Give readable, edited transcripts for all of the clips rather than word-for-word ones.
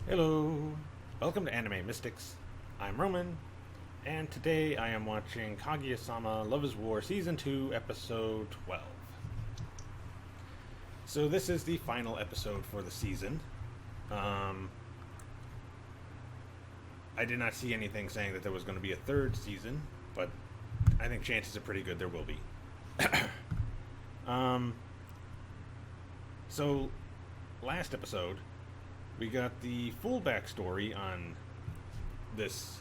Hello, welcome to Anime Mystics. I'm Roman, and today I am watching Kaguya-sama Love is War Season 2, Episode 12. So this is the final episode for the season. Um, I did not see anything saying that there was going to be a third season, but I think chances are pretty good there will be. um, so, last episode, we got the full backstory on this.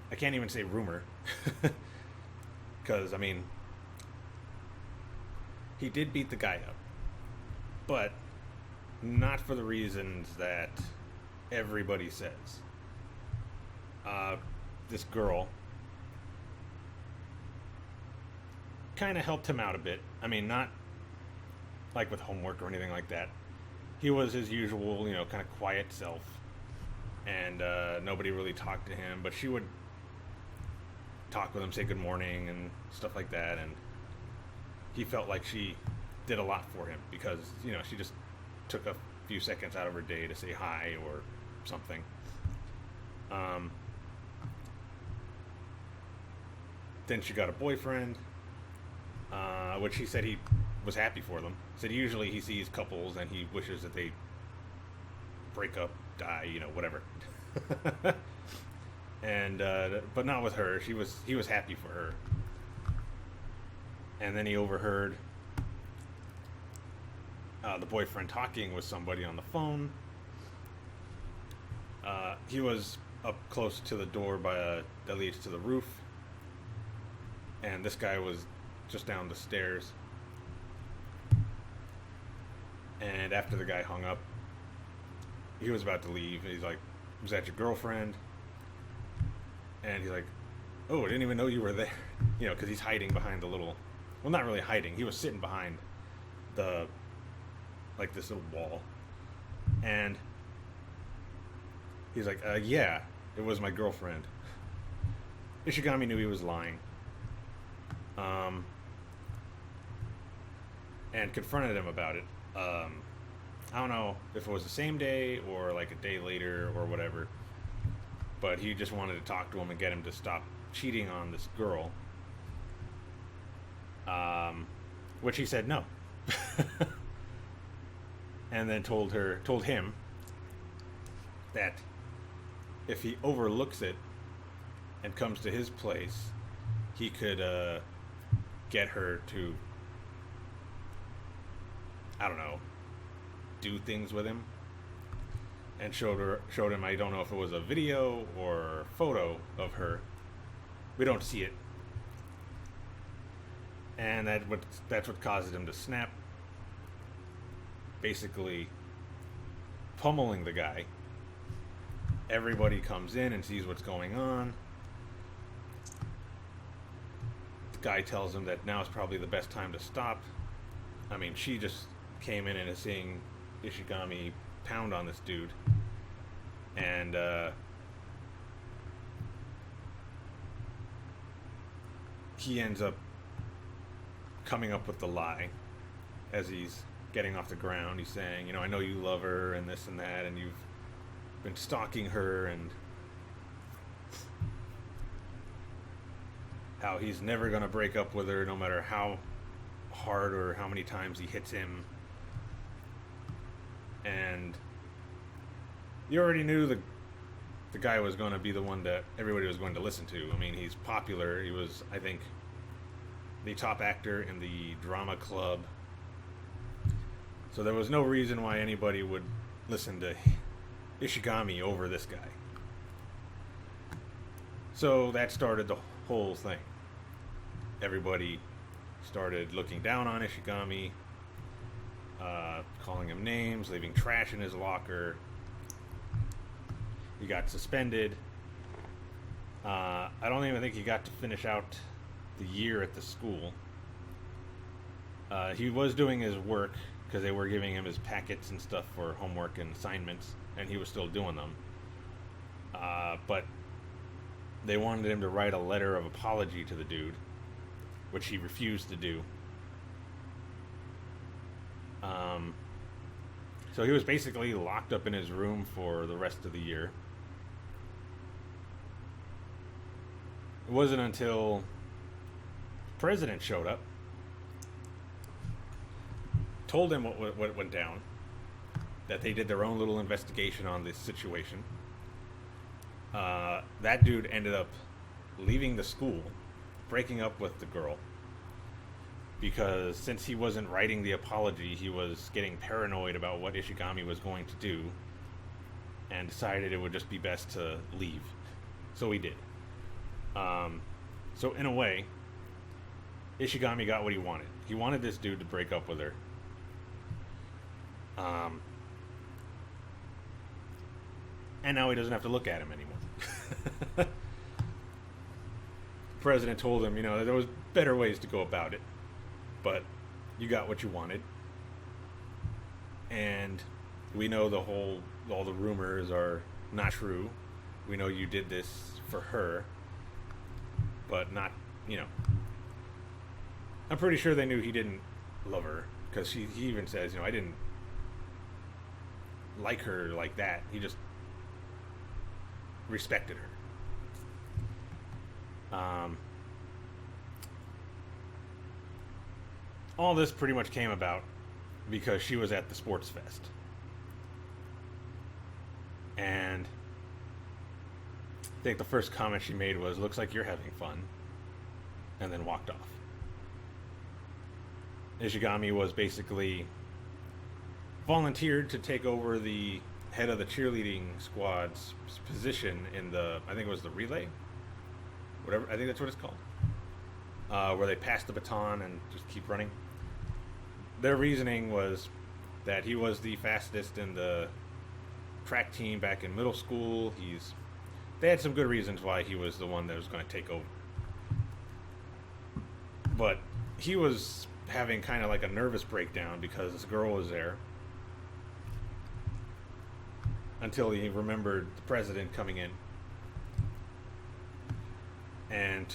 I can't even say rumor. Because, I mean, he did beat the guy up. But not for the reasons that everybody says. This girl kind of helped him out a bit. I mean, not like with homework or anything like that. He was his usual, kind of quiet self. And nobody really talked to him. But she would talk with him, say good morning and stuff like that. And he felt like she did a lot for him because, she just took a few seconds out of her day to say hi or something. Then she got a boyfriend, which he said he was happy for them. Said usually he sees couples and he wishes that they break up, die, whatever. And but not with her. He was happy for her. And then he overheard the boyfriend talking with somebody on the phone. He was up close to the door that leads to the roof, and this guy was just down the stairs. And after the guy hung up, he was about to leave. He's like, "Was that your girlfriend?" And he's like, "Oh, I didn't even know you were there." Because he's hiding behind the little... Well, not really hiding. He was sitting behind this little wall. And he's like, yeah, it was my girlfriend. Ishigami knew he was lying. And confronted him about it. I don't know if it was the same day or like a day later or whatever. But he just wanted to talk to him and get him to stop cheating on this girl. Which he said no. And then told him that if he overlooks it and comes to his place, he could get her to, I don't know, do things with him. And showed him, I don't know if it was a video or photo of her. We don't see it. And that's what causes him to snap. Basically pummeling the guy. Everybody comes in and sees what's going on. The guy tells him that now is probably the best time to stop. I mean, she just came in and is seeing Ishigami pound on this dude. And he ends up coming up with the lie as he's getting off the ground. He's saying, I know you love her and this and that, and you've been stalking her, and how he's never going to break up with her no matter how hard or how many times he hits him. And you already knew the guy was going to be the one that everybody was going to listen to. I mean, he's popular. He was, I think, the top actor in the drama club. So there was no reason why anybody would listen to Ishigami over this guy. So that started the whole thing. Everybody started looking down on Ishigami, calling him names, leaving trash in his locker. He got suspended. I don't even think he got to finish out the year at the school. He was doing his work because they were giving him his packets and stuff for homework and assignments, and he was still doing them. But they wanted him to write a letter of apology to the dude, which he refused to do. So he was basically locked up in his room for the rest of the year. It wasn't until the president showed up, told him what went down, that they did their own little investigation on this situation. That dude ended up leaving the school, breaking up with the girl, because since he wasn't writing the apology, he was getting paranoid about what Ishigami was going to do, and decided it would just be best to leave. So he did. So in a way, Ishigami got what he wanted. He wanted this dude to break up with her. And now he doesn't have to look at him anymore. The president told him, there was better ways to go about it, but you got what you wanted. And we know all the rumors are not true. We know you did this for her, but not, I'm pretty sure they knew he didn't love her, because he even says, I didn't like her like that. He just respected her. All this pretty much came about because she was at the sports fest. And I think the first comment she made was, "Looks like you're having fun," and then walked off. Ishigami was basically volunteered to take over the head of the cheerleading squad's position in I think it was the relay, whatever, I think that's what it's called, where they pass the baton and just keep running. Their reasoning was that he was the fastest in the track team back in middle school. They had some good reasons why he was the one that was going to take over. But he was having kind of like a nervous breakdown because this girl was there, until he remembered the president coming in and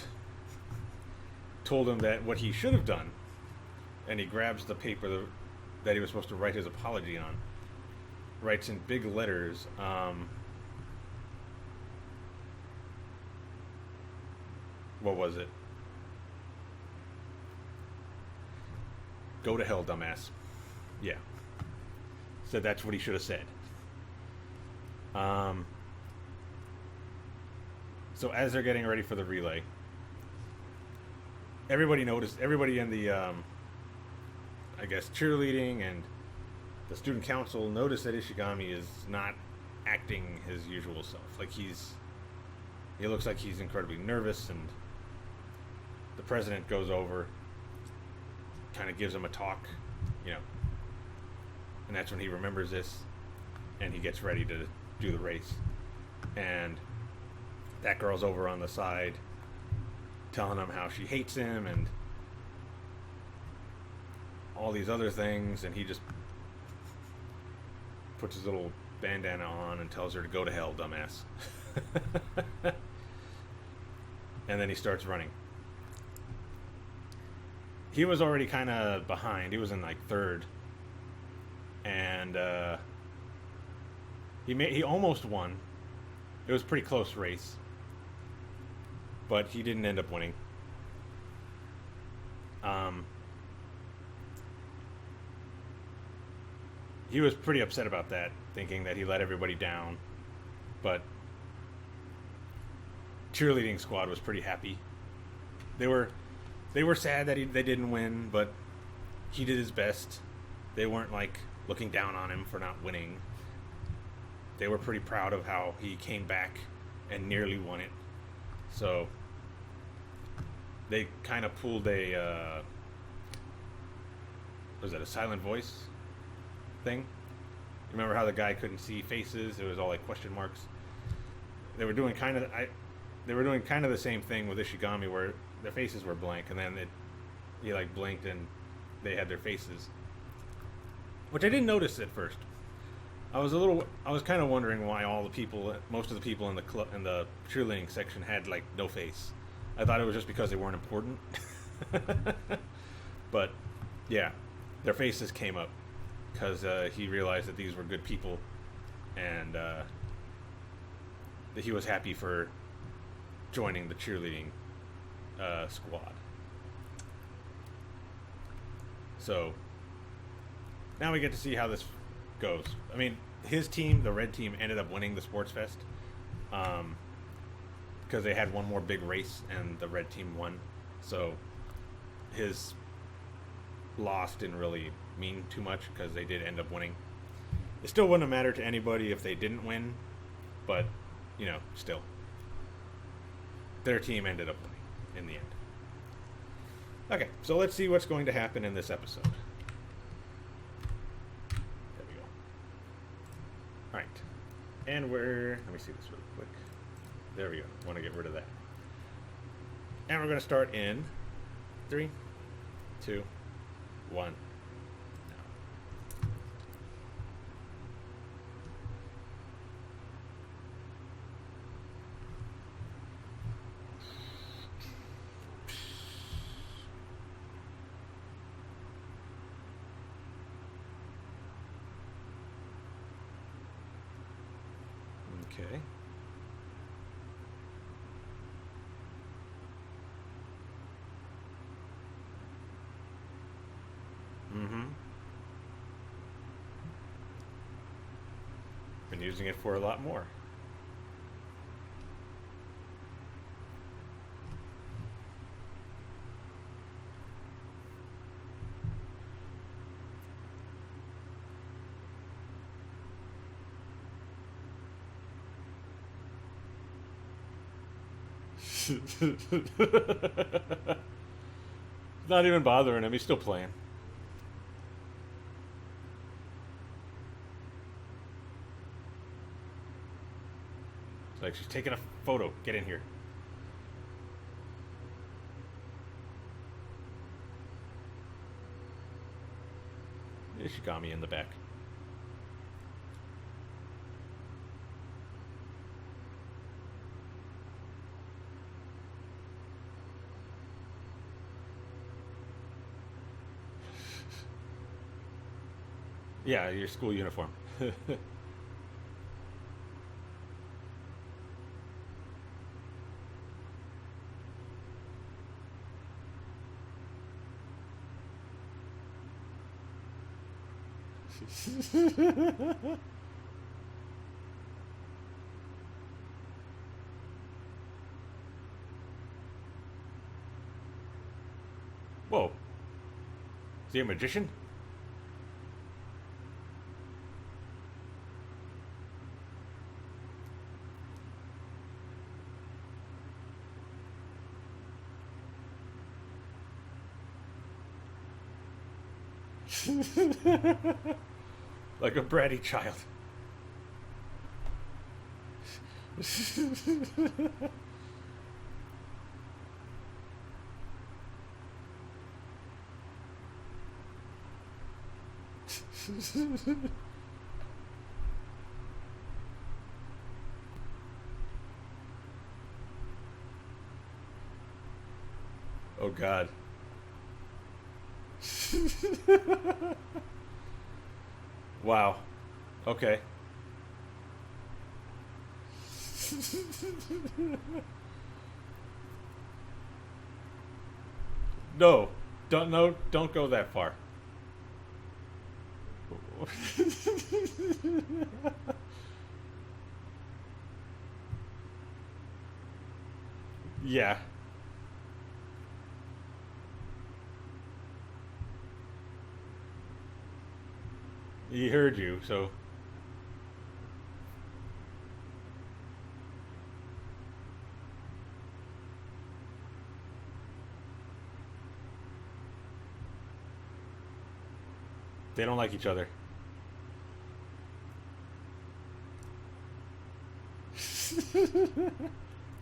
told him that what he should have done, and he grabs the paper that he was supposed to write his apology on, writes in big letters, what was it? "Go to hell, dumbass." Yeah. Said that's what he should have said. So as they're getting ready for the relay, everybody in the, I guess, cheerleading and the student council noticed that Ishigami is not acting his usual self. Like he looks like he's incredibly nervous, and the president goes over, kind of gives him a talk, and that's when he remembers this, and he gets ready to do the race. And that girl's over on the side telling him how she hates him and all these other things, and he just puts his little bandana on and tells her to go to hell, dumbass. And then he starts running. He was already kind of behind. He was in like third, and he almost won. It was a pretty close race, but he didn't end up winning. He was pretty upset about that, thinking that he let everybody down, but cheerleading squad was pretty happy. They were sad that they didn't win, but he did his best. They weren't like looking down on him for not winning. They were pretty proud of how he came back and nearly won it. So they kind of pulled a was that a silent voice thing? Remember how the guy couldn't see faces? It was all like question marks. They were doing kind of the same thing with Ishigami, where their faces were blank, and then he like blinked and they had their faces, which I didn't notice at first. I was kind of wondering why most of the people in the cheerleading section had like no face. I thought it was just because they weren't important. But yeah, their faces came up. because he realized that these were good people, and that he was happy for joining the cheerleading squad. So now we get to see how this goes. I mean, his team, the red team, ended up winning the sports fest because they had one more big race and the red team won. So his loss didn't really mean too much because they did end up winning. It still wouldn't have mattered to anybody if they didn't win, but, you know, still. Their team ended up winning in the end. Okay, so let's see what's going to happen in this episode. There we go. Alright. And let me see this really quick. There we go. I want to get rid of that. And we're going to start in 3, 2, 1. Okay. Been using it for a lot more. Not even bothering him. He's still playing. It's like she's taking a photo. Get in here. She got me in the back. Yeah, your school uniform. Whoa. Is he a magician? Like a bratty child. Oh God. Wow. Okay. No. Don't go that far. Yeah. He heard you, so. They don't like each other.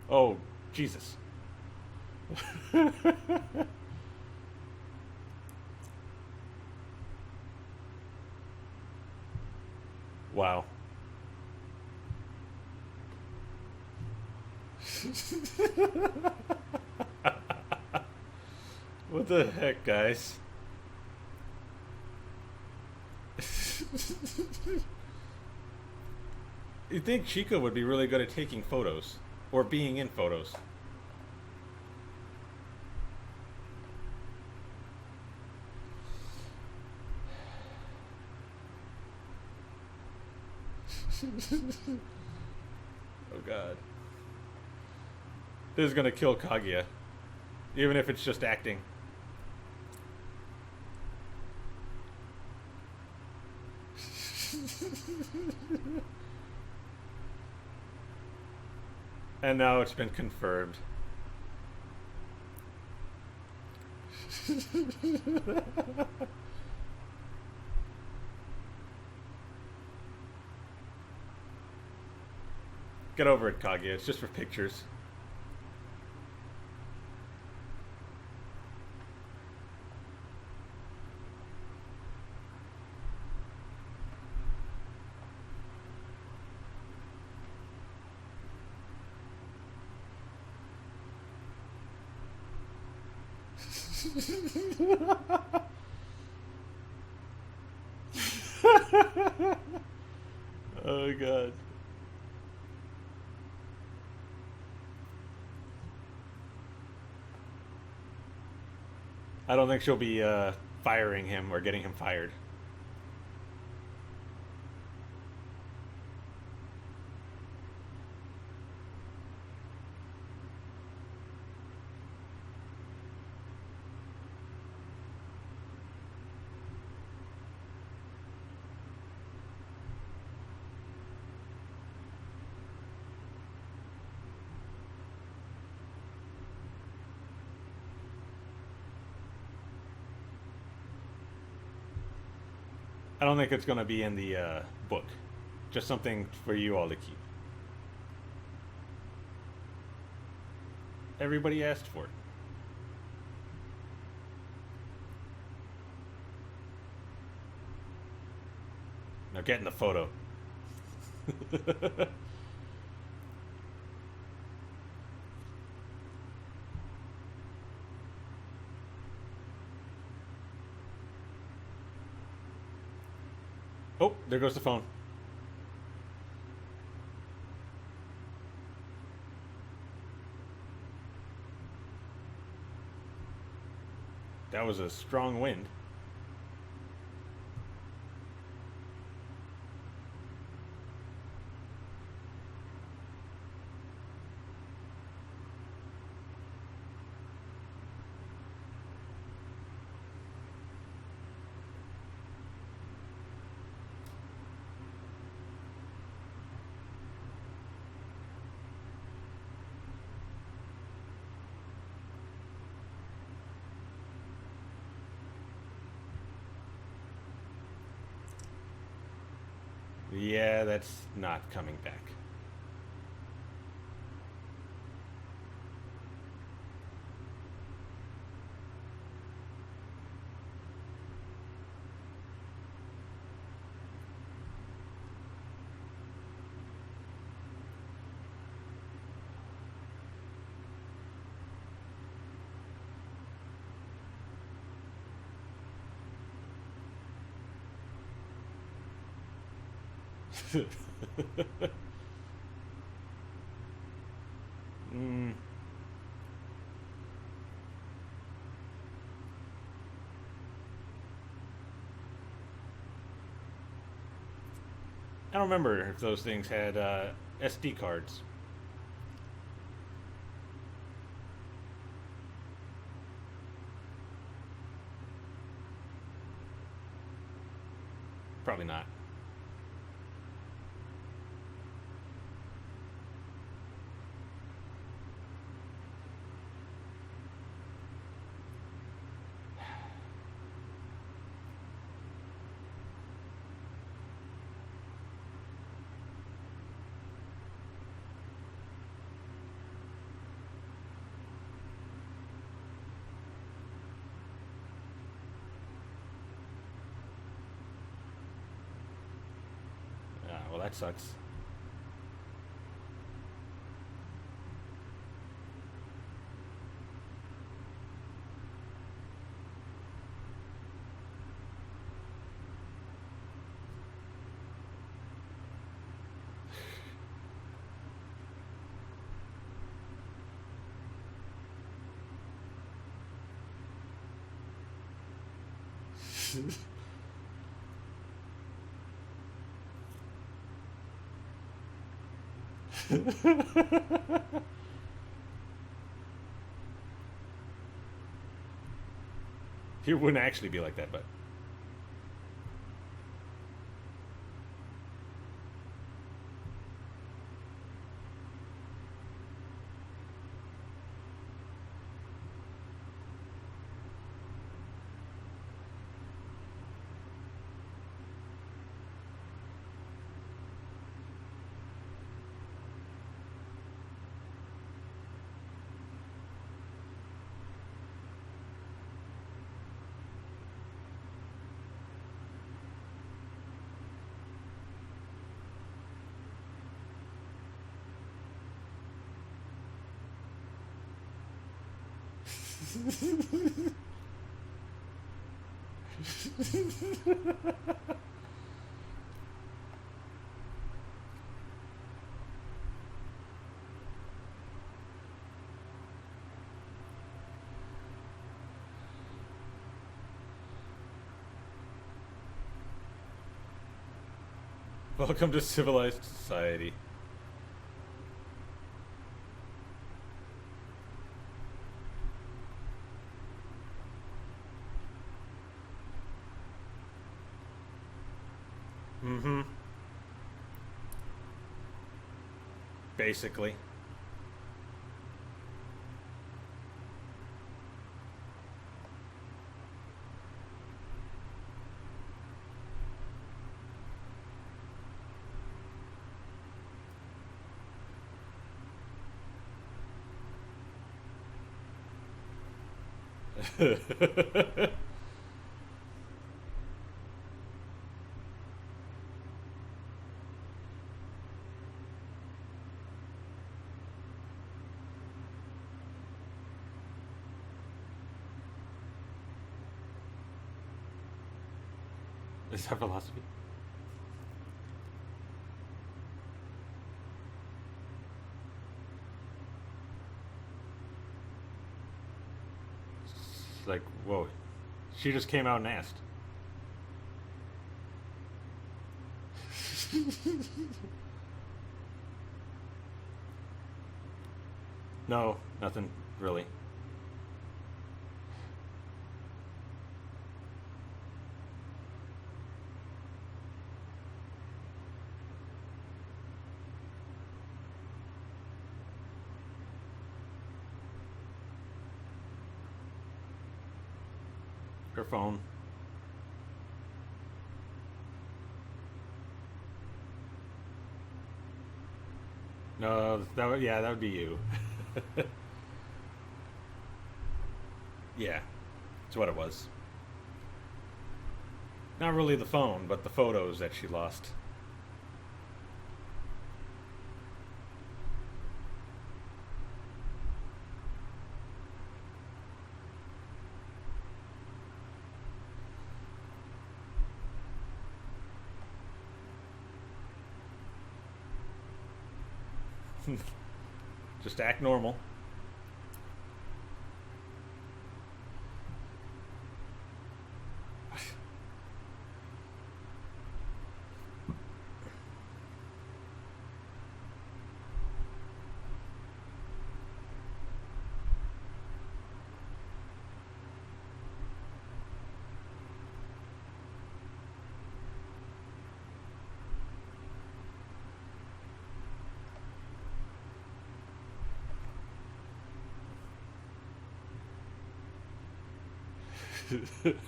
Oh, Jesus. Wow. What the heck, guys? You'd think Chico would be really good at taking photos or being in photos. Oh god. This is gonna kill Kaguya. Even if it's just acting. And now it's been confirmed. Get over it, Kaguya. It's just for pictures. Oh god. I don't think she'll be firing him or getting him fired. I don't think it's going to be in the book. Just something for you all to keep. Everybody asked for it. Now get in the photo. Oh, there goes the phone. That was a strong wind. Yeah, that's not coming back. mm. I don't remember if those things had SD cards. Probably not. Well, that sucks. He wouldn't actually be like that, but welcome to civilized society. Mm-hmm. Basically. Is that philosophy? It's like, whoa. She just came out and asked. No, nothing really. Her phone. No, yeah, that would be you. Yeah, that's what it was. Not really the phone, but the photos that she lost. Just act normal.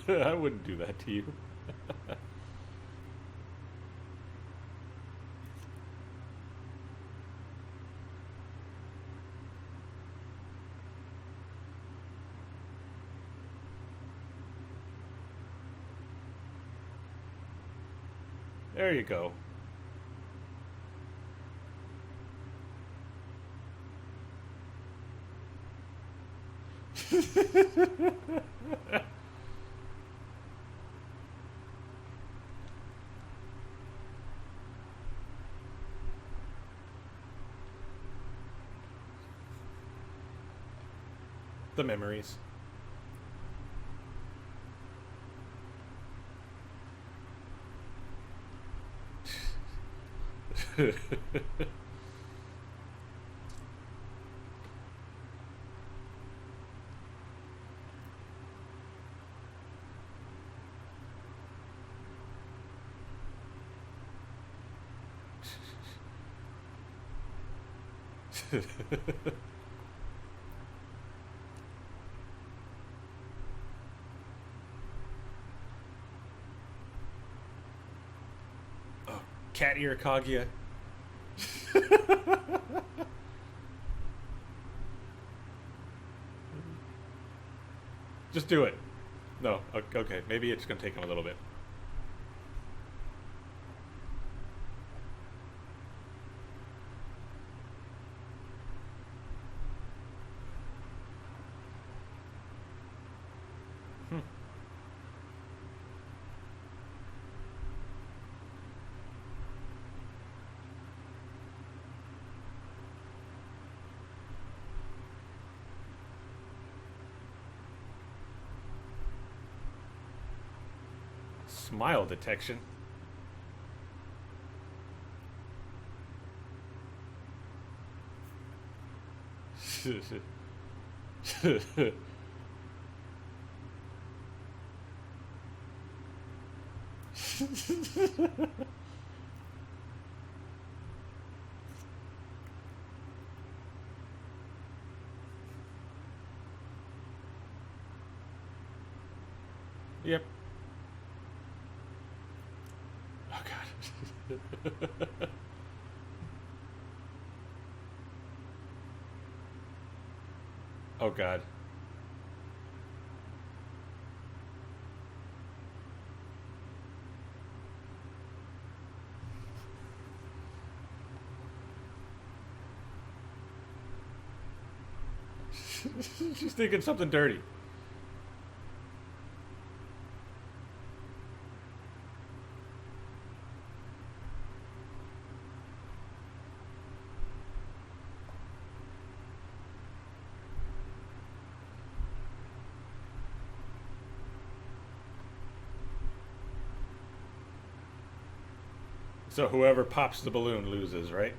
I wouldn't do that to you. There you go. The memories. Oh, cat ear Kaguya. Just do it. No, okay. Maybe it's gonna take him a little bit. Hmm. Smile detection. Yep. Oh god. Oh god. She's thinking something dirty. So whoever pops the balloon loses, right?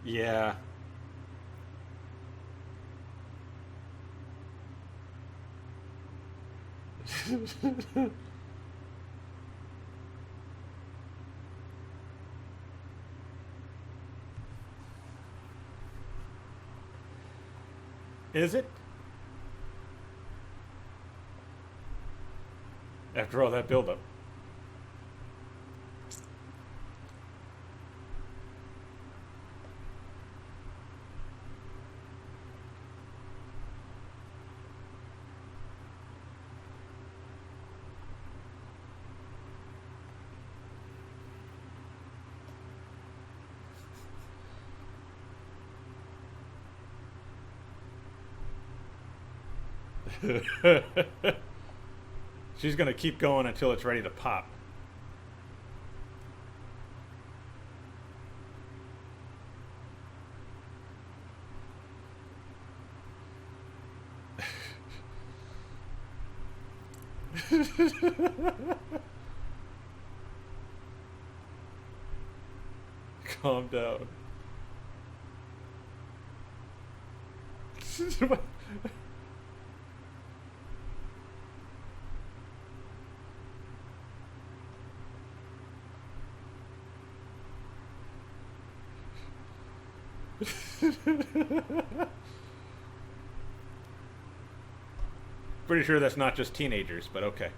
Yeah. Is it? After all that buildup. She's gonna keep going until it's ready to pop. Calm down. Pretty sure that's not just teenagers, but okay.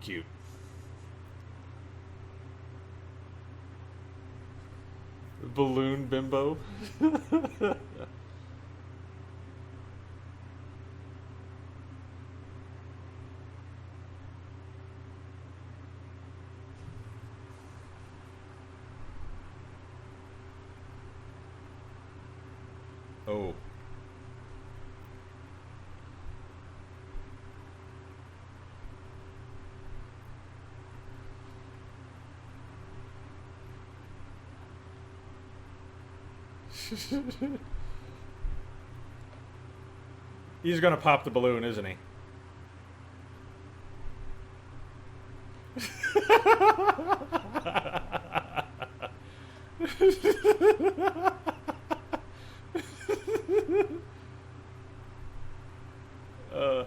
Cute. Balloon bimbo. Oh. He's gonna pop the balloon, isn't he? uh,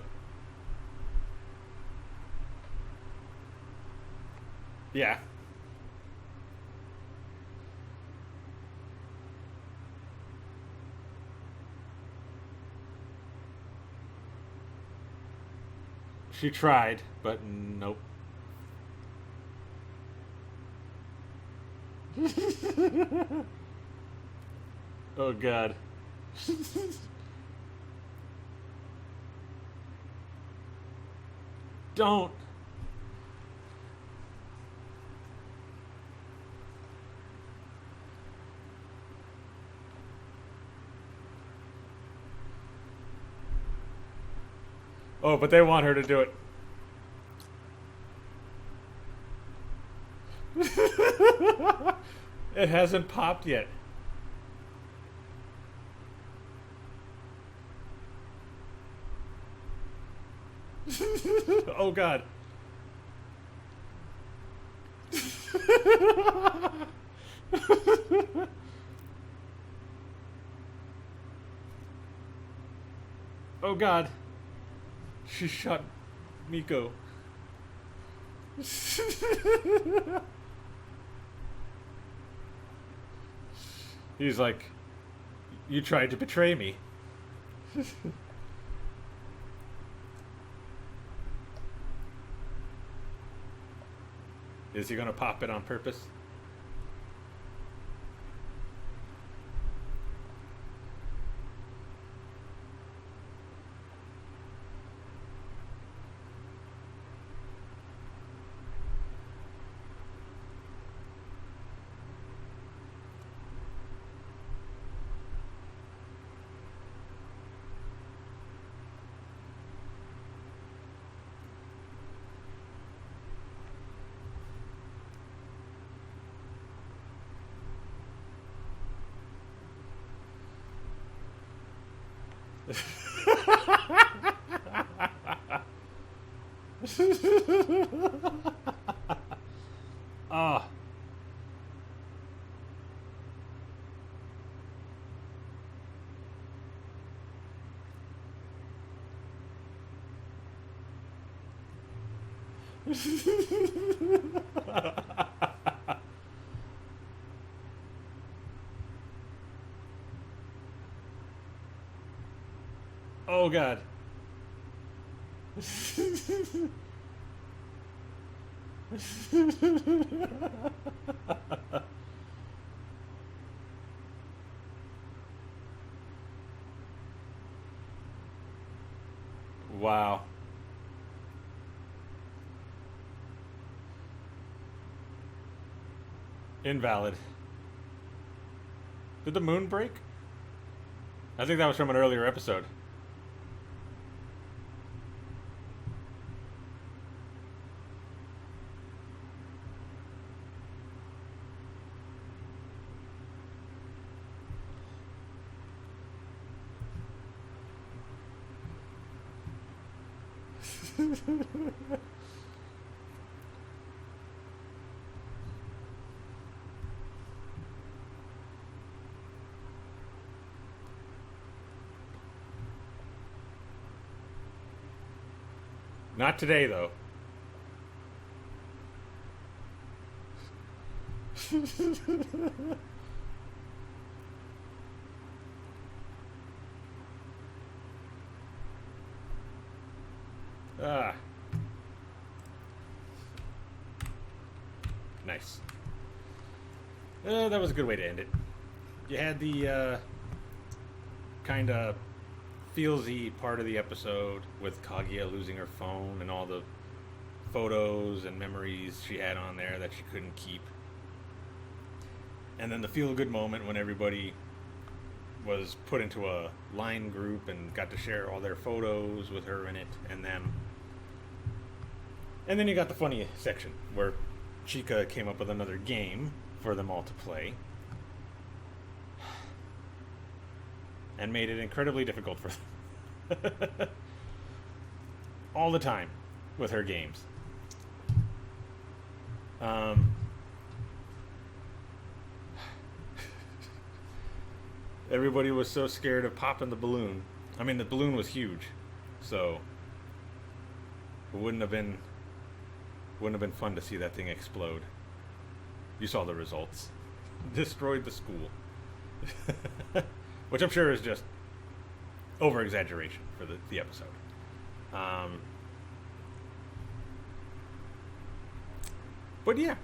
yeah. She tried, but nope. Oh god. Don't. Oh, but they want her to do it. It hasn't popped yet. Oh god. Oh god. She shot Miko. He's like, you tried to betray me. Is he gonna pop it on purpose? Ah. Oh god. Wow. Invalid. Did the moon break? I think that was from an earlier episode. Not today, though. Ah. Nice. That was a good way to end it. You had the kind of feelsy part of the episode with Kaguya losing her phone and all the photos and memories she had on there that she couldn't keep. And then the feel-good moment when everybody was put into a line group and got to share all their photos with her in it and them. And then you got the funny section where Chica came up with another game for them all to play and made it incredibly difficult for them. All the time with her games. Everybody was so scared of popping the balloon. I mean, the balloon was huge, so it wouldn't have been fun to see that thing explode. You saw the results. Destroyed the school. Which I'm sure is just over-exaggeration for the episode. But yeah,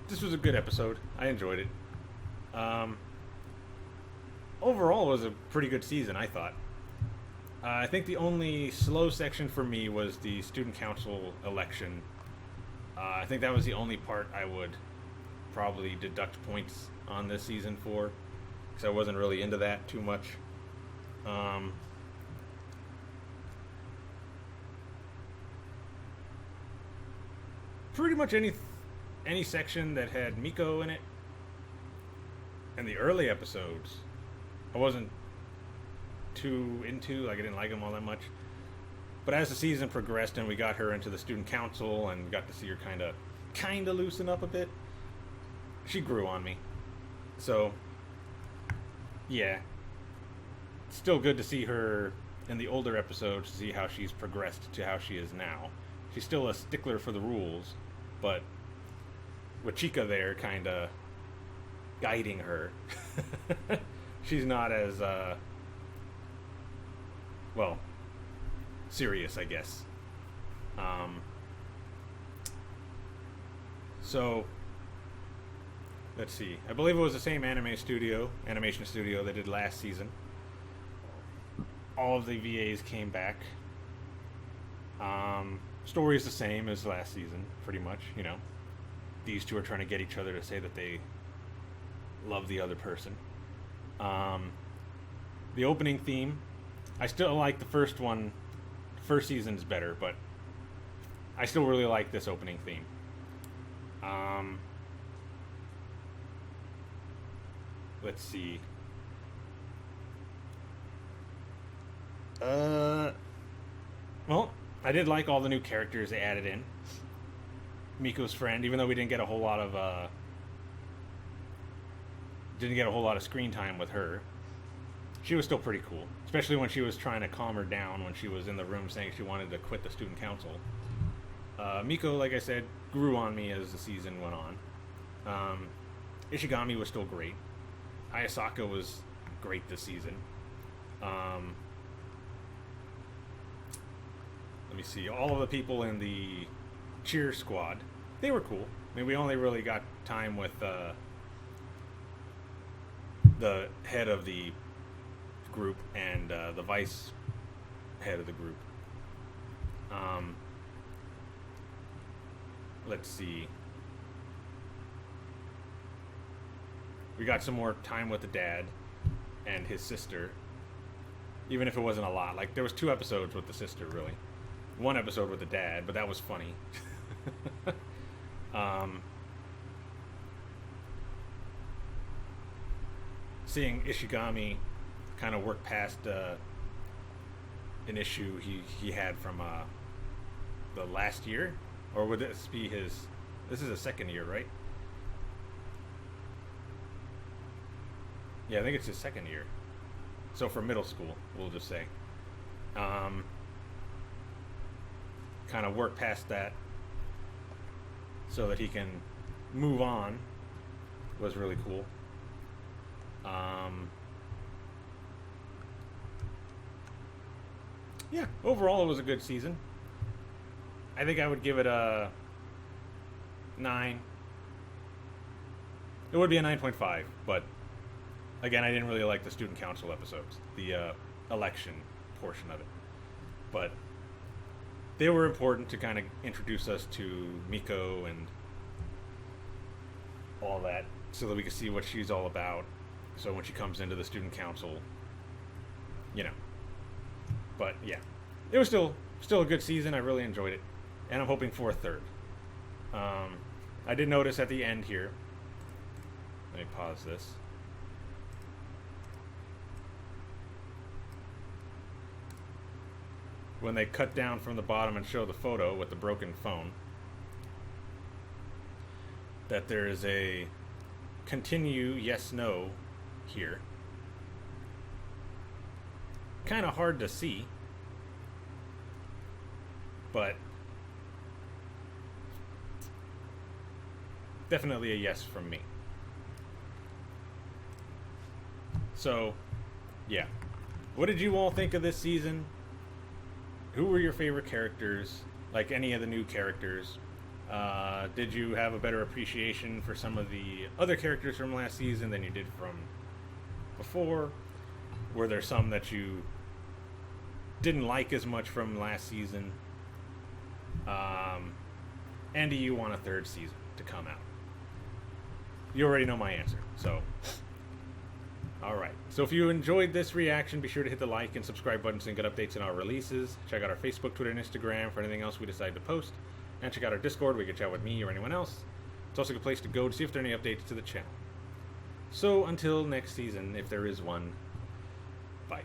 this was a good episode. I enjoyed it. Overall, it was a pretty good season, I thought. I think the only slow section for me was the student council election. I think that was the only part I would probably deduct points on this season for, because I wasn't really into that too much. Pretty much any section that had Miko in it, and the early episodes, I wasn't too into. Like, I didn't like them all that much. But as the season progressed and we got her into the student council and got to see her kind of loosen up a bit, she grew on me. So, yeah. Still good to see her in the older episodes, to see how she's progressed to how she is now. She's still a stickler for the rules, but with Chica there kind of guiding her, she's not as, serious, I guess. So, let's see. I believe it was the same animation studio they did last season. All of the VAs came back. Story is the same as last season, pretty much, you know. These two are trying to get each other to say that they love the other person. The opening theme, I still like the first one. First season's better, but I still really like this opening theme. Let's see. Well, I did like all the new characters they added in. Miko's friend, even though we didn't get a whole lot of screen time with her, she was still pretty cool, especially when she was trying to calm her down when she was in the room saying she wanted to quit the student council. Miko, like I said, grew on me as the season went on. Ishigami was still great. Ayasaka was great this season. Let me see. All of the people in the cheer squad, they were cool. I mean, we only really got time with the head of the group and the vice head of the group. Let's see. We got some more time with the dad and his sister, even if it wasn't a lot. Like, there was 2 episodes with the sister, really. 1 episode with the dad, but that was funny. Seeing Ishigami kind of work past an issue he had from the last year, or would this be his? This is his second year, right? Yeah, I think it's his second year. So for middle school, we'll just say. Kind of work past that so that he can move on was really cool. Yeah, overall it was a good season. I think I would give it a 9. It would be a 9.5, but Again, I didn't really like the student council episodes, the election portion of it, but they were important to kind of introduce us to Miko and all that, so that we could see what she's all about. So when she comes into the student council, you know. But yeah, it was still a good season. I really enjoyed it, and I'm hoping for a third. I did notice at the end here. Let me pause this. When they cut down from the bottom and show the photo with the broken phone, that there is a continue yes no here. Kind of hard to see, but definitely a yes from me. So, yeah. What did you all think of this season? Who were your favorite characters? Like any of the new characters? Did you have a better appreciation for some of the other characters from last season than you did from before? Were there some that you didn't like as much from last season? And do you want a third season to come out? You already know my answer, so... Alright, so if you enjoyed this reaction, be sure to hit the like and subscribe buttons and get updates on our releases. Check out our Facebook, Twitter, and Instagram for anything else we decide to post. And check out our Discord where you can chat with me or anyone else. It's also a good place to go to see if there are any updates to the channel. So until next season, if there is one, bye.